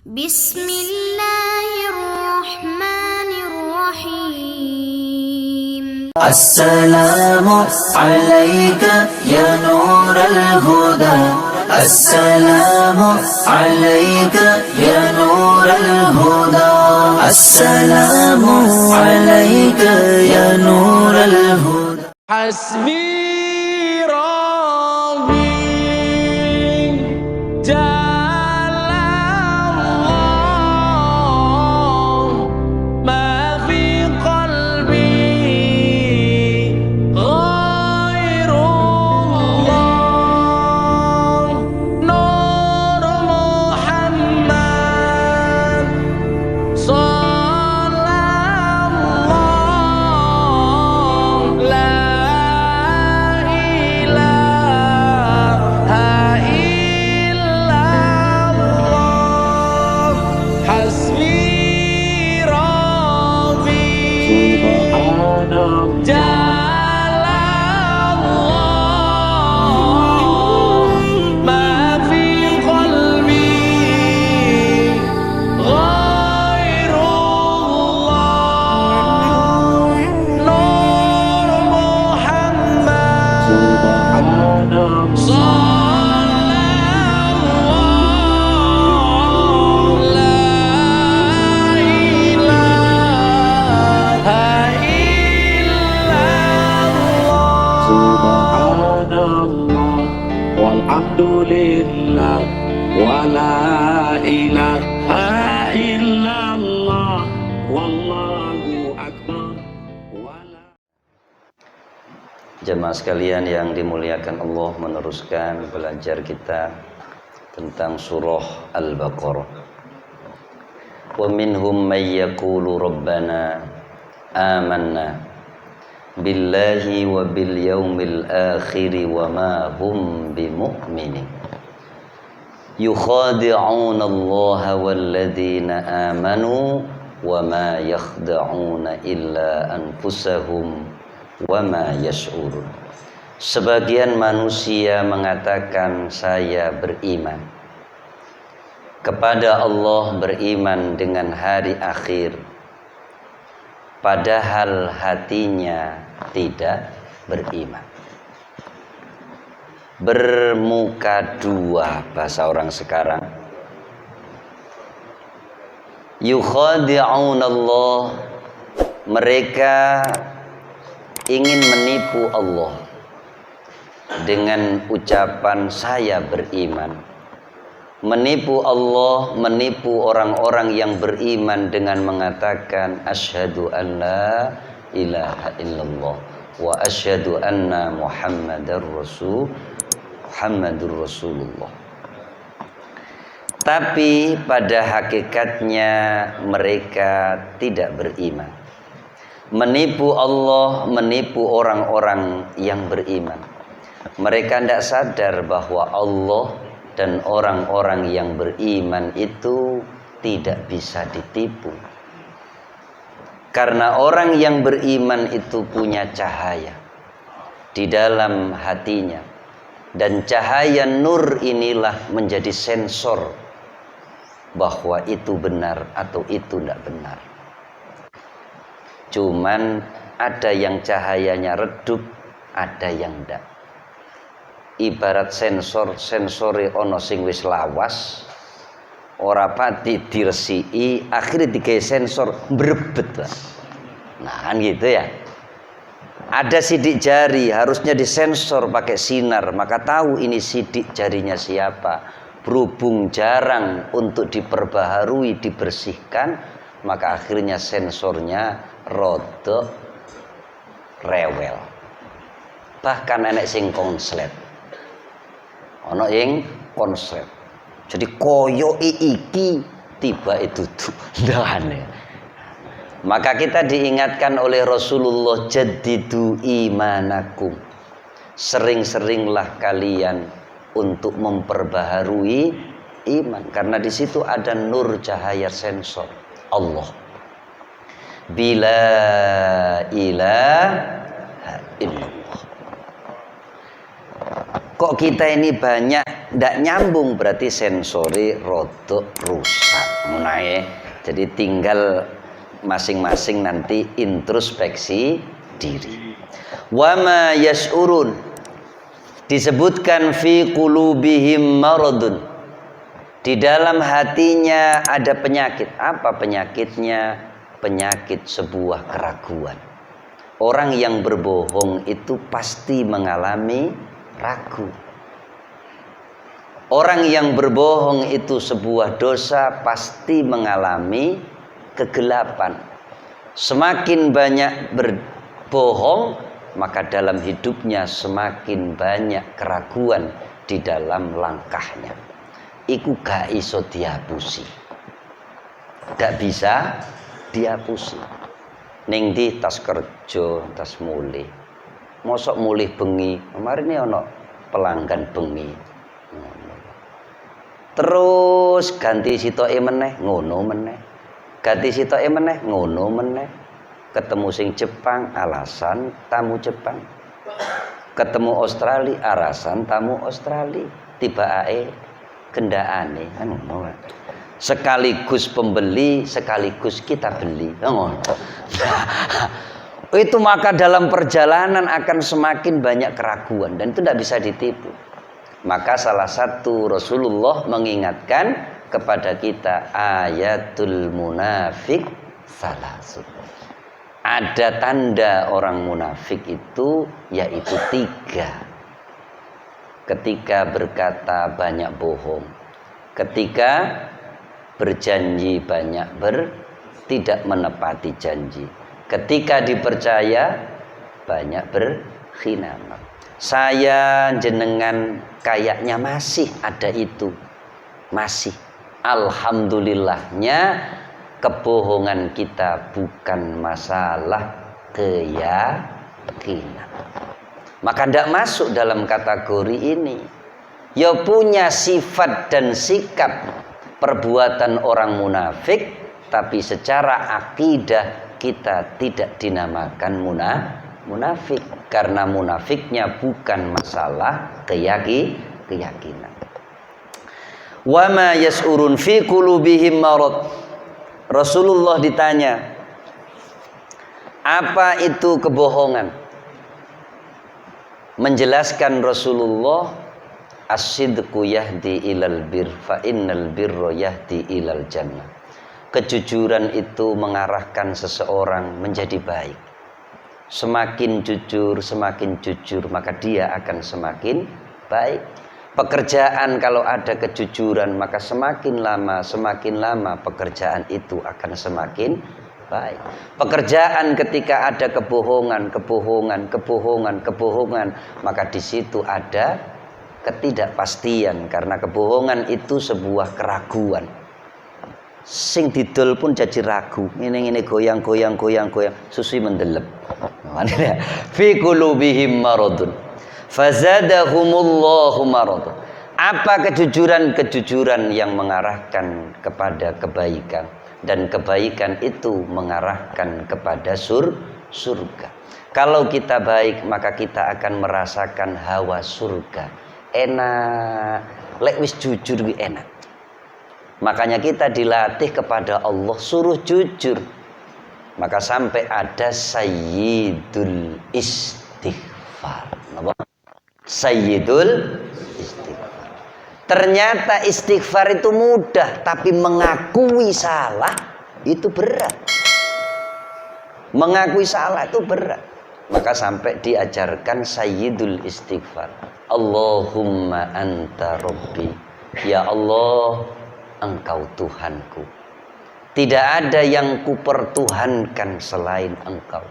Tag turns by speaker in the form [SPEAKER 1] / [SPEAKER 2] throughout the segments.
[SPEAKER 1] Bismillahirrahmanirrahim.
[SPEAKER 2] Assalamu alayka ya nur al-huda. Assalamu alayka ya nur al-huda. Assalamu alayka ya nur al-huda.
[SPEAKER 3] Hasbi Rabbi Jalallah ma fi qalbi ghairullah Nur Muhammad Sallallahu la Alhamdulillah wa la ilaha illallah wallahu akbar.
[SPEAKER 4] Jemaah sekalian yang dimuliakan Allah, meneruskan belajar kita tentang surah Al-Baqarah. Wa minhum may yaqulu rabbana amanna billahi wa bil yaumil akhir wa ma hum bimu'minin yukhadi'una Allah walladzina amanu wa ma yakhda'una illa anfusahum wa ma yash'urun. Sebagian manusia mengatakan saya beriman kepada Allah, beriman dengan hari akhir, padahal hatinya tidak beriman. Bermuka dua bahasa orang sekarang. Yukhadi'un Allah, mereka ingin menipu Allah dengan ucapan saya beriman. Menipu Allah, menipu orang-orang yang beriman dengan mengatakan asyhadu an la ilaha illallah wa asyhadu anna Muhammadar Rasulullah. Tapi pada hakikatnya mereka tidak beriman. Menipu Allah, menipu orang-orang yang beriman. Mereka tidak sadar bahwa Allah dan orang-orang yang beriman itu tidak bisa ditipu. Karena orang yang beriman itu punya cahaya di dalam hatinya. Dan cahaya nur inilah menjadi sensor bahwa itu benar atau itu tidak benar. Cuman ada yang cahayanya redup, ada yang tidak. Ibarat sensore ono sing wis lawas, ora pati diresiki, akhirnya digawe sensor brebet. Nah kan gitu ya. Ada sidik jari harusnya disensor pakai sinar, maka tahu ini sidik jarinya siapa. Berhubung jarang untuk diperbaharui, dibersihkan, maka akhirnya sensornya rodok rewel. Bahkan enek sing konslet. Ono yang konslet. Jadi koyo iki tiba itu tuh ndane. Maka kita diingatkan oleh Rasulullah, jaddidu imanakum. Sering-seringlah kalian untuk memperbaharui iman, karena di situ ada nur cahaya sensor Allah. Bila ilaha illallah. Kok kita ini banyak ndak nyambung, berarti sensori rodok rusak. Mulai, jadi tinggal masing-masing nanti introspeksi diri. Wama yas'urun, disebutkan fi qulubihim maradun, di dalam hatinya ada penyakit. Apa penyakitnya? Penyakit sebuah keraguan. Orang yang berbohong itu pasti mengalami ragu. Orang yang berbohong itu sebuah dosa, pasti mengalami kegelapan. Semakin banyak berbohong, maka dalam hidupnya semakin banyak keraguan di dalam langkahnya. Iku gak iso dihapusi, gak bisa dihapusi. Ning di tas kerja, tas mulih, mosok mulih bengi, kemarin ini ono pelanggan bengi, terus ganti sitoke meneh, ngono meneh, ganti sitoke meneh, ngono meneh. Ketemu sing Jepang, alasan tamu Jepang. Ketemu Australia, alasan tamu Australia. Tibaake gendakane kan ngono. Sekaligus pembeli, sekaligus kita beli. Ngono. Itu maka dalam perjalanan akan semakin banyak keraguan dan itu tidak bisa ditipu. Maka salah satu Rasulullah mengingatkan kepada kita, ayatul munafik salasun. Ada tanda orang munafik itu yaitu 3. Ketika berkata banyak bohong, ketika berjanji banyak tidak menepati janji, ketika dipercaya banyak berkhianat. Saya jenengan kayaknya masih ada itu, masih. Alhamdulillahnya kebohongan kita bukan masalah keyakinan, maka tidak masuk dalam kategori ini. Ya punya sifat dan sikap perbuatan orang munafik, tapi secara akidah kita tidak dinamakan munafik, karena munafiknya bukan masalah keyakinan. Wa ma yas'urun fi qulubihim marad. Rasulullah ditanya, apa itu kebohongan? Menjelaskan Rasulullah, as-sidqu yahdi ilal bir fa innal birra yahdi ilal jannah. Kejujuran itu mengarahkan seseorang menjadi baik. Semakin jujur, maka dia akan semakin baik. Pekerjaan kalau ada kejujuran, maka semakin lama pekerjaan itu akan semakin baik. Pekerjaan ketika ada kebohongan, maka di situ ada ketidakpastian, karena kebohongan itu sebuah keraguan. Sing didol pun jadi ragu, ini goyang, susui mendelep. Fi qulubihim maradun fazadahumullahu maradun. Apa kejujuran yang mengarahkan kepada kebaikan, dan kebaikan itu mengarahkan kepada surga. Kalau kita baik, maka kita akan merasakan hawa surga. Enak, lek wis jujur wi enak. Makanya kita dilatih kepada Allah suruh jujur. Maka sampai ada sayyidul istighfar. Napa? Sayyidul istighfar. Ternyata istighfar itu mudah, tapi mengakui salah itu berat. Mengakui salah itu berat. Maka sampai diajarkan sayyidul istighfar. Allahumma anta rabbi. Ya Allah, Engkau Tuhanku. Tidak ada yang kupertuhankan selain Engkau.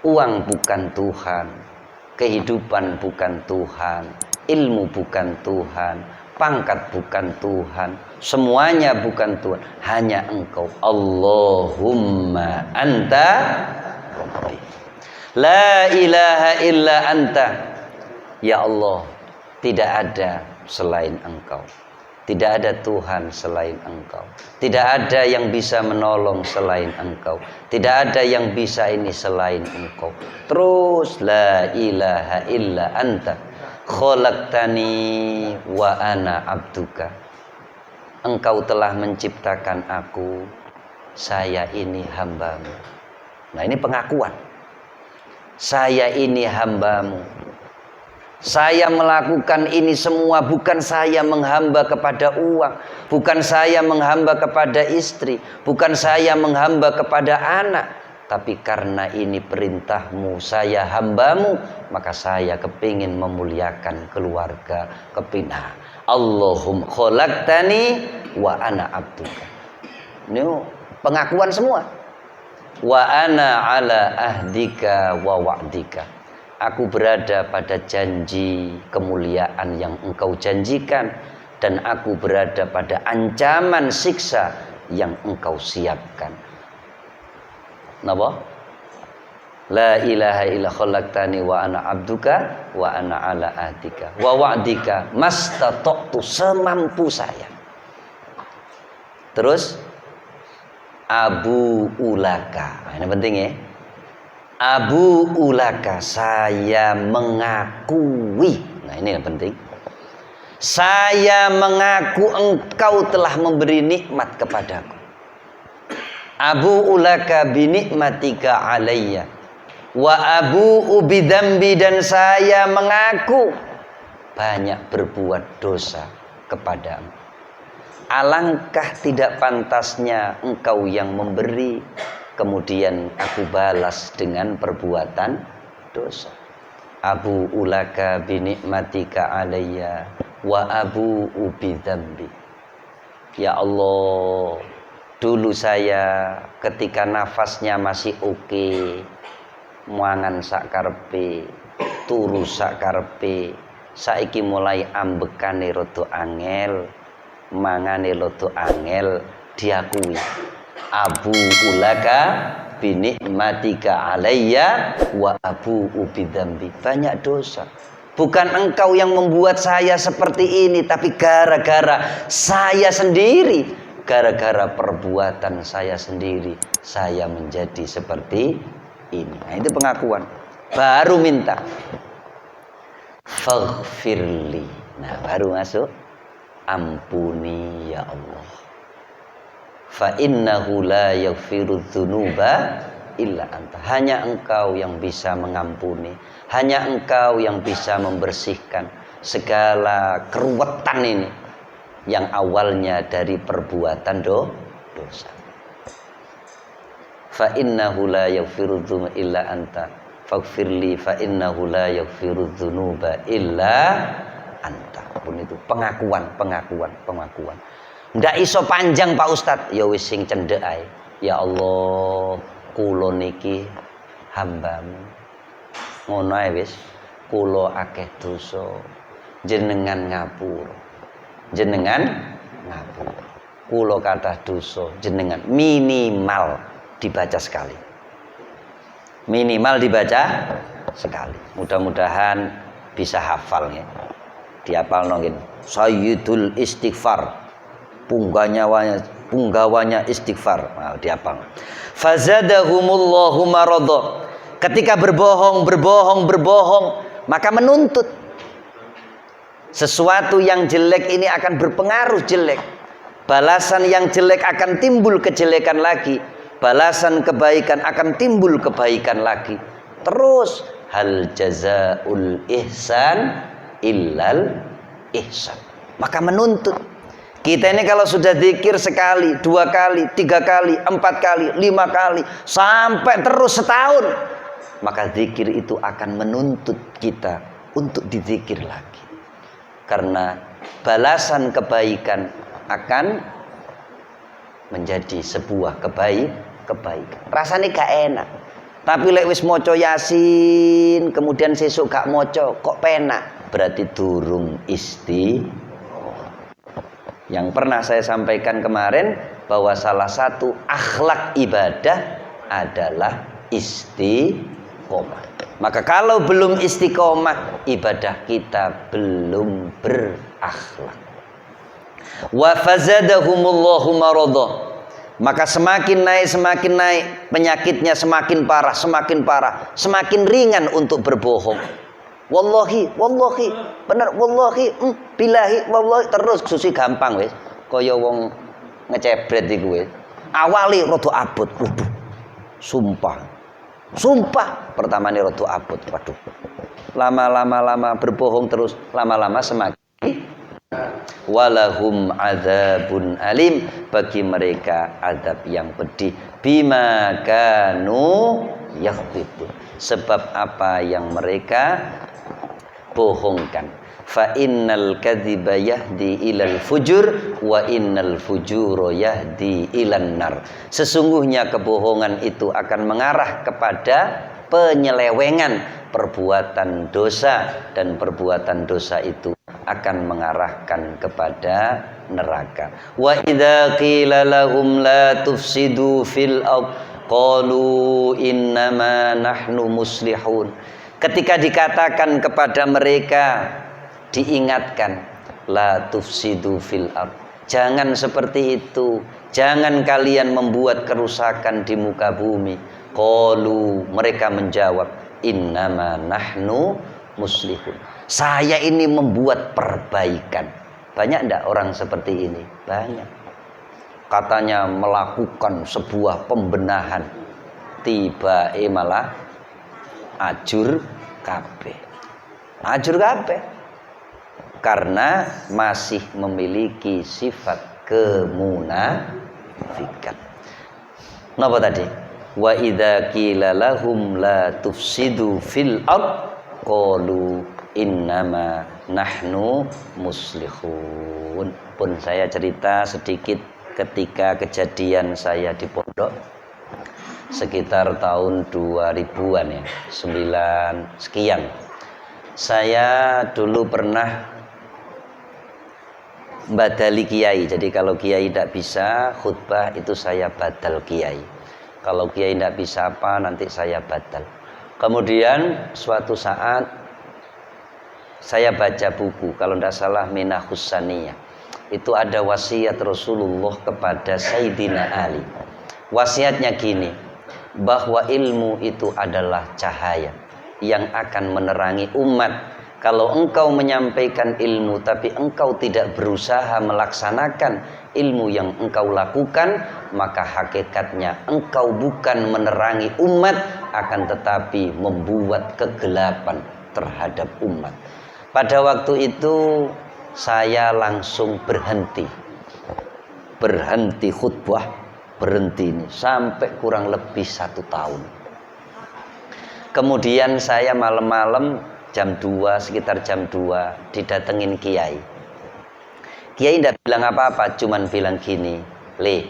[SPEAKER 4] Uang bukan Tuhan, kehidupan bukan Tuhan, ilmu bukan Tuhan, pangkat bukan Tuhan, semuanya bukan Tuhan, hanya Engkau. Allahumma anta rabbi. La ilaha illa anta. Ya Allah, tidak ada selain Engkau. Tidak ada Tuhan selain Engkau. Tidak ada yang bisa menolong selain Engkau. Tidak ada yang bisa ini selain Engkau. Terus la ilaha illa anta khalaqtani wa ana abduka. Engkau telah menciptakan aku, saya ini hambamu. Nah ini pengakuan. Saya ini hambamu. Saya melakukan ini semua bukan saya menghamba kepada uang, bukan saya menghamba kepada istri, bukan saya menghamba kepada anak, tapi karena ini perintahmu, saya hambamu, maka saya kepingin memuliakan keluarga, kepinah. Allahumma khalaqtani wa ana abduka. Ini pengakuan semua. Wa ana ala ahdika wa wa'dika. Aku berada pada janji kemuliaan yang engkau janjikan, dan aku berada pada ancaman siksa yang engkau siapkan. Napa? La ilaha illa khalaqtani wa ana abduka wa ana ala ahdika wa wa'dika mastata'tu, semampu saya. Terus Abu Ulaka. Nah, ini penting ya. Abu Ulaka, saya mengakui. Nah ini yang penting. Saya mengaku engkau telah memberi nikmat kepadaku. Abu Ulaka binikmatika alayya wa abu ubidambi, dan saya mengaku banyak berbuat dosa kepadamu. Alangkah tidak pantasnya engkau yang memberi, kemudian aku balas dengan perbuatan dosa. Abu ulaka binikmatika alayya wa abu ubidambi. Ya Allah, dulu saya ketika nafasnya masih oke, mangan sak karepe, turu sak karepe, saiki mulai ambekane rada angel, mangane rada angel, diakui. Abu ulaka binikmatika alayya wa abu ubidambi. Banyak dosa. Bukan engkau yang membuat saya seperti ini, tapi gara-gara saya sendiri, gara-gara perbuatan saya sendiri, saya menjadi seperti ini. Nah, itu pengakuan. Baru minta faghfirli. Nah, baru masuk ampuni ya Allah. Fa innahu la yaghfiru dzunuba illa anta. Hanya engkau yang bisa mengampuni, hanya engkau yang bisa membersihkan segala keruwetan ini yang awalnya dari perbuatan dosa. Fa innahu la yaghfiru dzunuba illa anta faghfirli fa innahu la yaghfiru dzunuba illa anta. Pun itu pengakuan. Ndak iso panjang Pak Ustadz, ya wis sing cendhek ae. Ya Allah, kula niki hambamu. Ngono ae wis, kula akeh dosa. Jenengan ngapura. Kula kathah dosa, jenengan minimal dibaca sekali. Mudah-mudahan bisa hafal ya. Dihafal nongin. Sayyidul istighfar. Punggawanya istighfar. Nah, dihafal. Fazadahumullahu maradha. Ketika berbohong, maka menuntut sesuatu yang jelek ini akan berpengaruh jelek. Balasan yang jelek akan timbul kejelekan lagi. Balasan kebaikan akan timbul kebaikan lagi. Terus hal jazaul ihsan illal ihsan. Maka menuntut. Kita ini kalau sudah zikir sekali, 2 kali, 3 kali, 4 kali, 5 kali, sampai terus setahun, maka zikir itu akan menuntut kita untuk dizikir lagi. Karena balasan kebaikan akan menjadi sebuah kebaikan. Rasanya gak enak. Tapi lek wis maca Yasin, kemudian sesuk gak maca, kok penak? Berarti durung Yang pernah saya sampaikan kemarin bahwa salah satu akhlak ibadah adalah istiqomah. Maka kalau belum istiqomah, ibadah kita belum berakhlak. Wa fazadahumullahu maradha. Maka semakin naik penyakitnya semakin parah, semakin ringan untuk berbohong. Wallahi, benar, wallahi, billahi, wallahi, terus susi gampang wis. kaya wong ngecebret iku kowe. Awali rada abot. Waduh. Sumpah pertamane rada abot. Waduh. Lama berbohong terus, lama-lama semakin walahum adzabun alim, bagi mereka azab yang pedih bima kanu yakdzibun, sebab apa yang mereka bohongkan. Fa innal kadziba yahdi ilal fujur wa innal fujura yahdi ilan nar. Sesungguhnya kebohongan itu akan mengarah kepada penyelewengan, perbuatan dosa, dan perbuatan dosa itu akan mengarahkan kepada neraka. Wa idza qila lahum la tufsidu fil ard qalu innama nahnu muslihun. Ketika dikatakan kepada mereka, diingatkan, la tufsidu fil ard, jangan seperti itu, jangan kalian membuat kerusakan di muka bumi. Qalu, mereka menjawab, innama nahnu muslihun, saya ini membuat perbaikan. Banyak enggak orang seperti ini? Banyak. Katanya melakukan sebuah pembenahan, tiba malah ajur kabeh. Ajur kabeh. Karena masih memiliki sifat kemunafikan. Napa tadi? Wa idza qila lahum la tufsidu fil ard qalu innama nahnu muslihun. Pun saya cerita sedikit ketika kejadian saya di pondok sekitar tahun 2000-an ya, 9 sekian. Saya dulu pernah badali kiai. Jadi kalau kiai tidak bisa khutbah itu saya badal kiai. Kalau kiai tidak bisa apa nanti saya badal. Kemudian suatu saat saya baca buku, kalau tidak salah Minahus Saniyah. Itu ada wasiat Rasulullah kepada Sayyidina Ali. Wasiatnya gini, bahwa ilmu itu adalah cahaya yang akan menerangi umat. Kalau engkau menyampaikan ilmu tapi engkau tidak berusaha melaksanakan ilmu yang engkau lakukan, maka hakikatnya engkau bukan menerangi umat, akan tetapi membuat kegelapan terhadap umat. Pada waktu itu saya langsung berhenti khutbah, berhenti ini sampai kurang lebih 1 tahun. Kemudian saya malam-malam sekitar jam 2 didatengin kiai. Kiai tidak bilang apa-apa, cuman bilang gini, Le,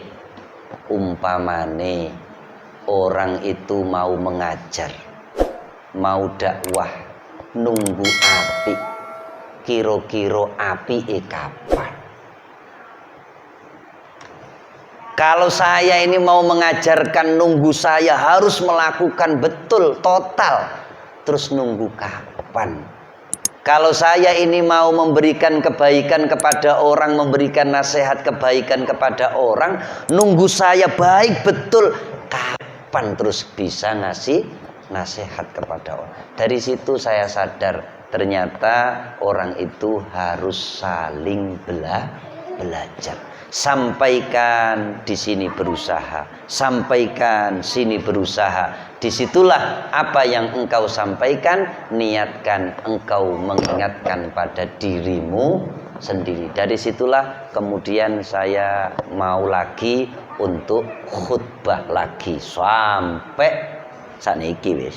[SPEAKER 4] umpamane orang itu mau mengajar, mau dakwah, nunggu api, kira-kira api kapan? Kalau saya ini mau mengajarkan, nunggu saya harus melakukan betul, total, terus nunggu kapan? Kalau saya ini mau memberikan kebaikan kepada orang, memberikan nasihat kebaikan kepada orang, nunggu saya baik betul, kapan terus bisa ngasih nasihat kepada orang? Dari situ saya sadar, ternyata orang itu harus saling belajar. Sampaikan di sini berusaha, sampaikan sini berusaha. Disitulah apa yang engkau sampaikan, niatkan engkau mengingatkan pada dirimu sendiri. Dari situlah kemudian saya mau lagi untuk khutbah lagi sampai sakniki wis.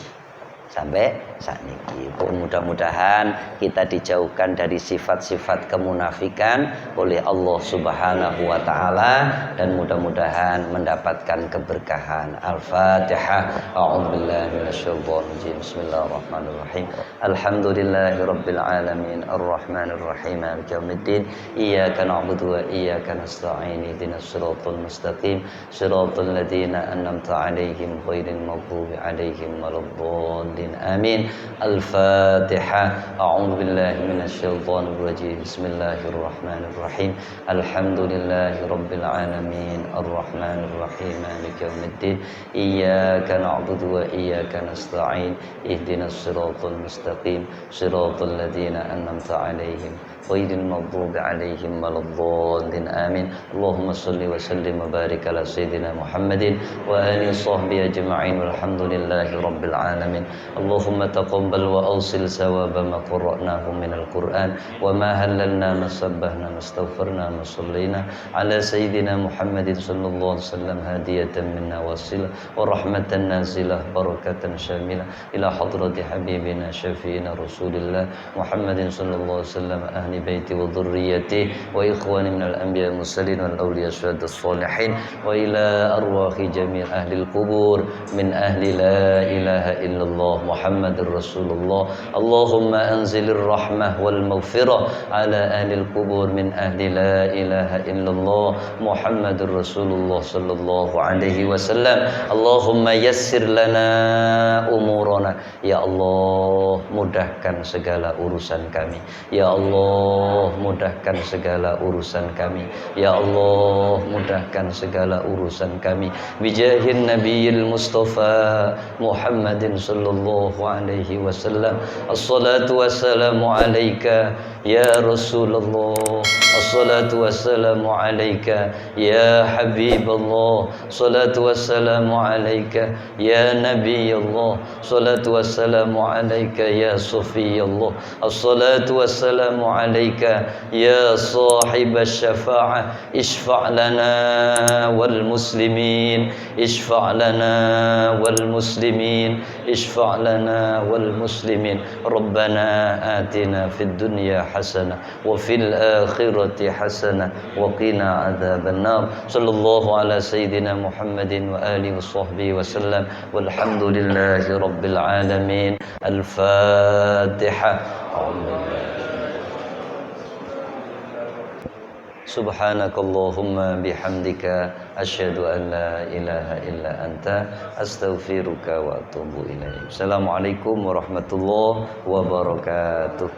[SPEAKER 4] Sampai saat ini. Mudah-mudahan kita dijauhkan dari sifat-sifat kemunafikan oleh Allah Subhanahu wa taala dan mudah-mudahan mendapatkan keberkahan. Al-Fatihah. A'udzubillahi minasyaitonir rajim. Bismillahirrahmanirrahim. Alhamdulillahirabbil alamin arrahmanir rahim maliki yaumiddin. Iyyaka na'budu wa iyyaka nasta'in. Ihdinas siratal mustaqim. Siratal ladzina an'amta 'alaihim ghairil maghdubi 'alaihim waladdallin. Muhammadin amin. Al-Fatihah. A'udzu billahi minasyaitonir rajim. Bismillahirrahmanirrahim. Alhamdulillahi rabbil alamin. Arrahmanir rahim. Maliki yaumiddin. Iyyaka na'budu wa iyyaka nasta'in. Ihdinas siratal mustaqim. Siratal ladzina an'amta 'alaihim ghairil maghdubi 'alaihim waladdallin. Amin. Allahumma shalli wa sallim wa barik ala sayyidina Muhammadin wa alihi sahbihi ajma'in walhamdulillahi rabbil alamin. Allahumma taqabbal wa awsil sawaba ma qara'nahu minal Qur'an wa ma halalna ma sabbahna mastaghfarna ma sallaina ala sayyidina Muhammadin sallallahu alaihi wasallam hadiyatan minna wasila wa rahmatan nazilah barakatan syamilah ila hadrati habibina syafiina rasulillah Muhammadin sallallahu alaihi wasallam ahli baiti wa dhurriyyati wa ikhwani minal anbiya mursalin wal awliya syuhada salihin wa ila arwahi jami' ahli al-qubur min ahli la ilaha illallah Muhammadur Rasulullah. Allahumma anzilir rahmah wal maghfirah ala ahli al-qubur min ahli la ilaha illallah Muhammadur Rasulullah sallallahu alaihi wasallam. Allahumma yassir lana umurana, ya Allah mudahkan segala urusan kami, ya Allah mudahkan segala urusan kami, ya Allah mudahkan segala urusan kami bijahin nabiyil mustafa Muhammadin sallallahu alaihi wasallam. Assalatu wassalamu alayka ya Rasulullah, assalatu wassalamu alayka ya Habiballah, salatu wassalamu alayka ya Nabiyallah, salatu wassalamu alayka ya Safiyallah, assalatu wassalamu alayka ya sahib asy-syafa'ah. Ishfa' lana wal muslimin, ishfa' lana wal muslimin, ishfa' lana wal muslimin. Rabbana atina fid dunya hasanah wa fil akhirati hasanah wa qina adzaban nar. Sallallahu ala sayyidina Muhammadin wa alihi washabbihi wasallam walhamdulillahi rabbil alamin. Al-Fatihah. Subhanakallahumma bihamdika asyhadu an la ilaha illa anta astaghfiruka wa atubu ilaik. Assalamualaikum warahmatullahi wabarakatuh.